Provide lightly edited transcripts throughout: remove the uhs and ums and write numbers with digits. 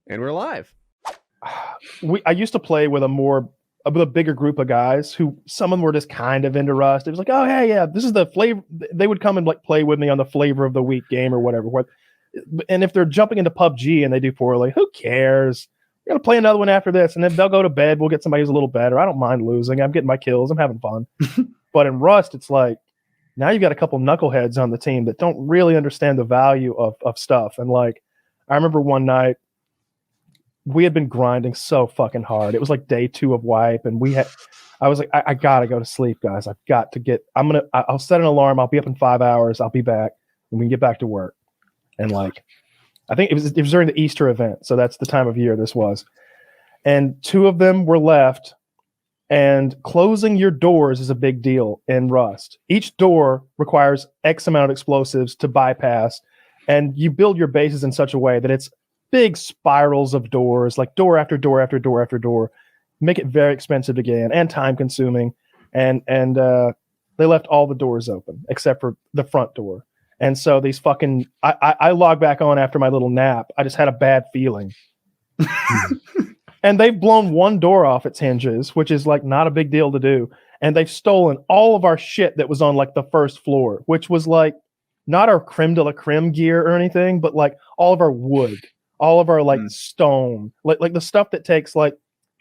And we're live. I used to play with a bigger group of guys who some of them were just kind of into Rust. It was like, oh yeah, this is the flavor. They would come and like play with me on the flavor of the week game or whatever. And if they're jumping into PUBG and they do poorly, who cares? We're gonna play another one after this, and then they'll go to bed. We'll get somebody who's a little better. I don't mind losing. I'm getting my kills. I'm having fun. But in Rust, it's like now you've got a couple knuckleheads on the team that don't really understand the value of stuff. And like, I remember one night, we had been grinding so fucking hard. It was like day 2 of wipe, and I was like, I gotta go to sleep, guys. I'll set an alarm. I'll be up in 5 hours. I'll be back, and we can get back to work. And like, I think it was during the Easter event, so that's the time of year this was. And 2 of them were left, and closing your doors is a big deal in Rust. Each door requires X amount of explosives to bypass, and you build your bases in such a way that it's big spirals of doors, like door after door after door after door, make it very expensive to get in and time consuming. And they left all the doors open except for the front door. And so these fucking, I log back on after my little nap. I just had a bad feeling. And they've blown one door off its hinges, which is like not a big deal to do. And they've stolen all of our shit that was on like the first floor, which was like not our creme de la creme gear or anything, but like all of our wood. All of our like stone, like the stuff that takes like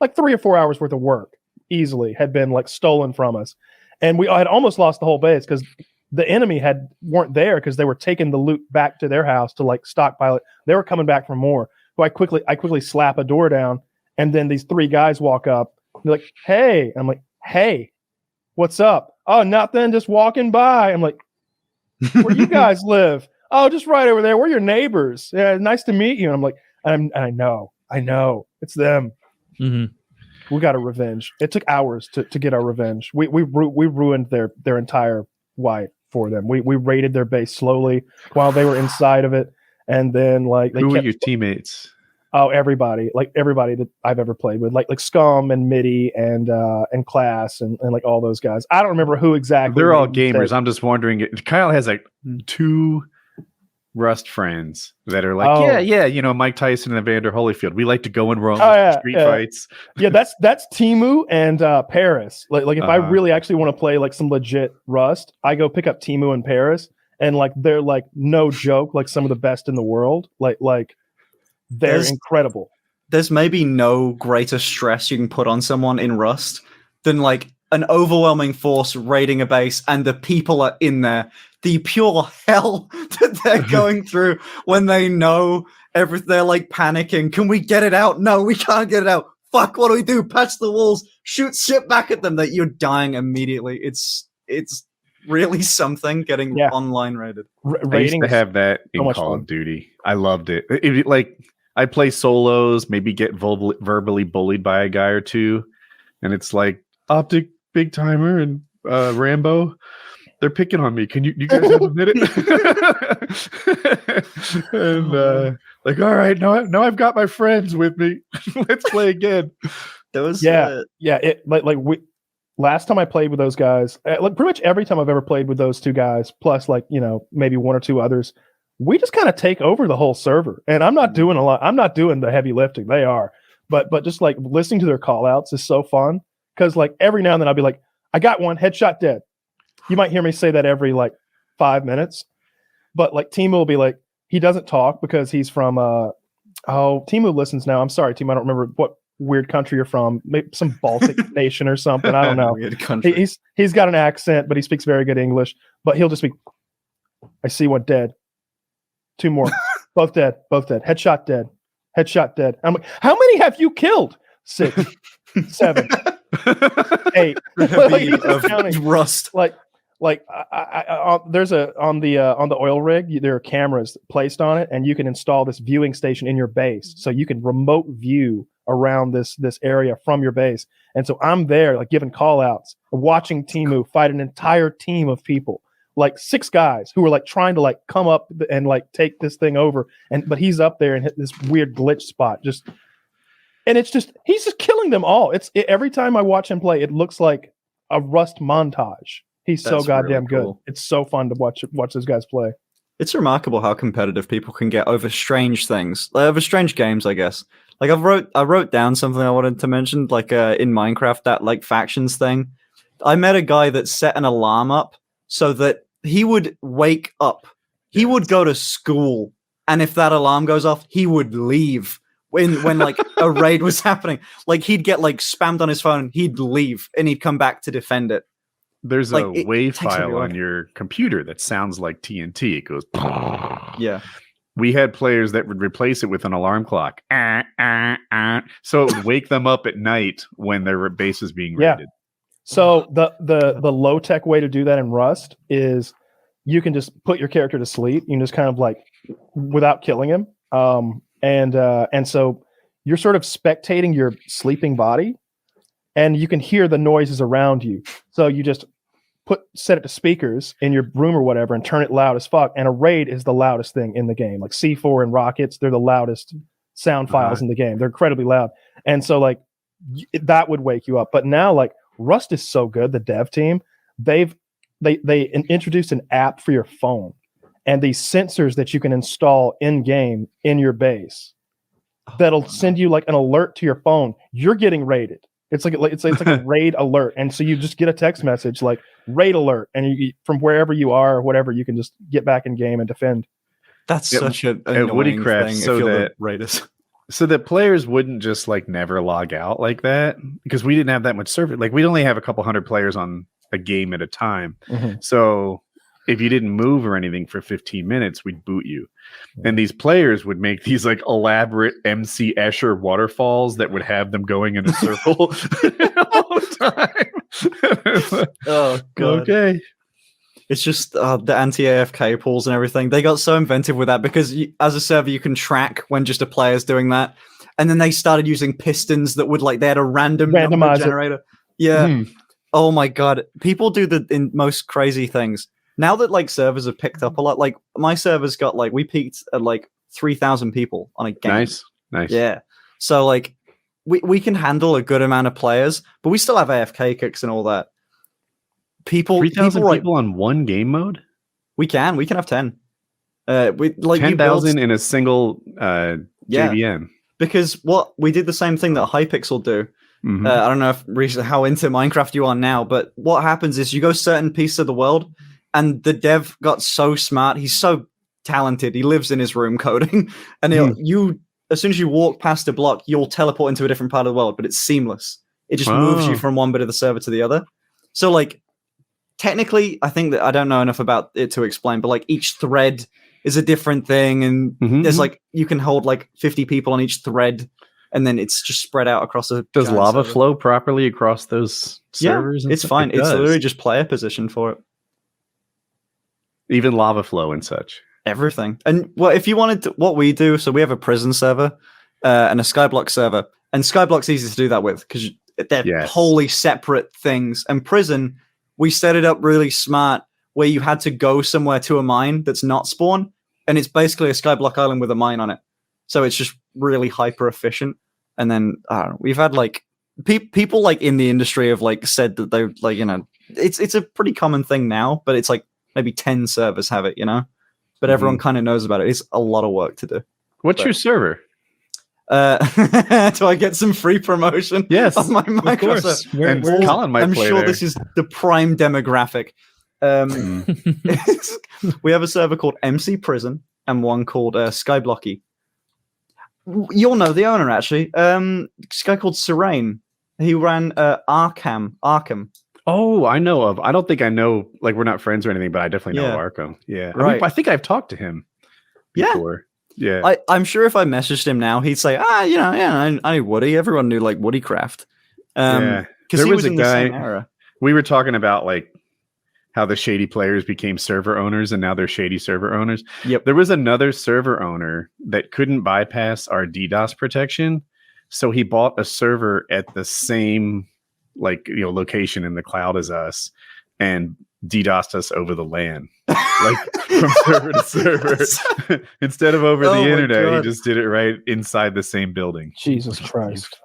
3 or 4 hours worth of work easily had been like stolen from us. And we had almost lost the whole base because the enemy weren't there because they were taking the loot back to their house to like stockpile it. They were coming back for more. So I quickly slap a door down, and then these 3 guys walk up. They're like, hey. And I'm like, hey, what's up? Oh, nothing, just walking by. I'm like, where you guys live? Oh, just right over there. We're your neighbors. Yeah, nice to meet you. And I'm like, I know, it's them. Mm-hmm. We got a revenge. It took hours to get our revenge. We ruined their entire wipe for them. We raided their base slowly while they were inside of it, and then like who were your teammates? Oh, everybody that I've ever played with, like Scum and Mitty and Class and like all those guys. I don't remember who exactly. They're all gamers. I'm just wondering. Kyle has like 2 Rust friends that are like, yeah, Mike Tyson and Evander Holyfield. We like to go and roam street fights. Yeah, that's Timu and Paris. Like if I really actually want to play like some legit Rust, I go pick up Timu and Paris, and like they're like no joke, like some of the best in the world. Like they're incredible. There's maybe no greater stress you can put on someone in Rust than like an overwhelming force raiding a base, and the people are in there. The pure hell that they're going through when they know everything. They're like panicking. Can we get it out? No, we can't get it out. Fuck, what do we do? Patch the walls, shoot shit back at them that you're dying immediately. It's really something getting online raided. I used to have that in Call of Duty. I loved it. Like I play solos, maybe get verbally bullied by a guy or 2. And it's like Optic, Big Timer, and Rambo. They're picking on me. Can you guys have a minute? And like, all right, now I've got my friends with me. Let's play again. Last time I played with those guys, like pretty much every time I've ever played with those 2 guys, plus like maybe 1 or 2 others, we just kind of take over the whole server. And I'm not doing a lot. I'm not doing the heavy lifting. They are, but just like listening to their call outs is so fun because like every now and then I'll be like, I got one, headshot dead. You might hear me say that every like 5 minutes, but like Timu will be like, he doesn't talk because he's from Timu listens now. I'm sorry, Timu, I don't remember what weird country you're from. Maybe some Baltic nation or something. I don't know. Weird country. He's got an accent, but he speaks very good English. But he'll just be, I see one dead. 2 more. both dead. Headshot dead. I'm like, how many have you killed? 6, 7, 8. Of Rust. There's on the oil rig, there are cameras placed on it, and you can install this viewing station in your base, so you can remote view around this area from your base. And so I'm there, like giving call outs, watching Timu fight an entire team of people, like 6 guys who were like trying to like come up and like take this thing over, but he's up there and hit this weird glitch spot, and he's just killing them all. Every time I watch him play, it looks like a Rust montage. He's so goddamn good. It's so fun to watch those guys play. It's remarkable how competitive people can get over strange things, over strange games, I guess. Like I wrote down something I wanted to mention, like in Minecraft, that like factions thing. I met a guy that set an alarm up so that he would wake up. He would go to school, and if that alarm goes off, he would leave when like a raid was happening. Like he'd get like spammed on his phone, he'd leave, and he'd come back to defend it. There's Like, a it wave takes file everyone. on your computer that sounds like TNT. It goes. Yeah. We had players that would replace it with an alarm clock. So it would wake them up at night when their base is being raided. So the low tech way to do that in Rust is you can just put your character to sleep. You can just kind of like without killing him. And so you're sort of spectating your sleeping body, and you can hear the noises around you. So you just set it to speakers in your room or whatever and turn it loud as fuck. And a raid is the loudest thing in the game. Like C4 and rockets, they're the loudest sound files in the game. They're incredibly loud. And so like that would wake you up. But now like Rust is so good, the dev team, they introduced an app for your phone and these sensors that you can install in game in your base that'll send you like an alert to your phone. You're getting raided. It's like a raid alert, and so you just get a text message like raid alert, and you from wherever you are or whatever, you can just get back in game and defend. That's such an annoying thing. So that raiders, so that players wouldn't just like never log out like that, because we didn't have that much server. Like we'd only have a couple hundred players on a game at a time. So if you didn't move or anything for 15 minutes, we'd boot you. And these players would make these like elaborate MC Escher waterfalls that would have them going in a circle all the time. Oh god. Okay. It's just the anti-AFK pools and everything. They got so inventive with that because as a server, you can track when just a player's doing that. And then they started using pistons that would like, they had a random number generator. Yeah. Oh my god. People do the most crazy things. Now that like servers have picked up a lot, like my server's got like, we peaked at like 3,000 people on a game. Nice. Yeah. So like we can handle a good amount of players, but we still have AFK kicks and all that. 3,000 people on one game mode? We can have 10. We like 10,000 in a single JVM. Because we did the same thing that Hypixel do. I don't know how into Minecraft you are now, but what happens is you go certain pieces of the world, and the dev got so smart. He's so talented. He lives in his room coding, and as soon as you walk past a block, you'll teleport into a different part of the world, but it's seamless. It just moves you from one bit of the server to the other. So like, technically, I think that I don't know enough about it to explain, but like each thread is a different thing, and there's like you can hold like 50 people on each thread, and then it's just spread out across a. Does lava flow properly across those servers? Yeah, it's fine. It's literally just player position for it. Even lava flow and such. Everything. And if you wanted to, what we do, so we have a prison server and a Skyblock server, and Skyblock's easy to do that with because they're wholly separate things. And prison, we set it up really smart where you had to go somewhere to a mine that's not spawn, and it's basically a Skyblock island with a mine on it. So it's just really hyper efficient. And then I don't know, we've had like people like in the industry have like said that they like, you know, it's a pretty common thing now, but it's like maybe 10 servers have it, you know, but everyone kind of knows about it. It's a lot of work to do. What's your server? Do I get some free promotion? Yes, on my Microsoft. And Colin might I'm play sure there. This is the prime demographic. We have a server called MC Prison and one called Skyblocky. You'll know the owner actually. This guy called Serene. He ran Arkham. Oh, I know of. I don't think I know. Like, we're not friends or anything, but I definitely know Arkham. Yeah, right. I think I've talked to him before. Yeah. I'm sure if I messaged him now, he'd say, I knew Woody. Everyone knew like Woodycraft. Because there he was a in guy. the same era. We were talking about like how the shady players became server owners, and now they're shady server owners. Yep. There was another server owner that couldn't bypass our DDoS protection, so he bought a server at the same location in the cloud as us, and DDoSed us over the LAN, like from server to server. Instead of over the internet, he just did it right inside the same building. Jesus Christ.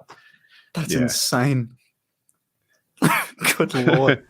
That's insane. Good lord.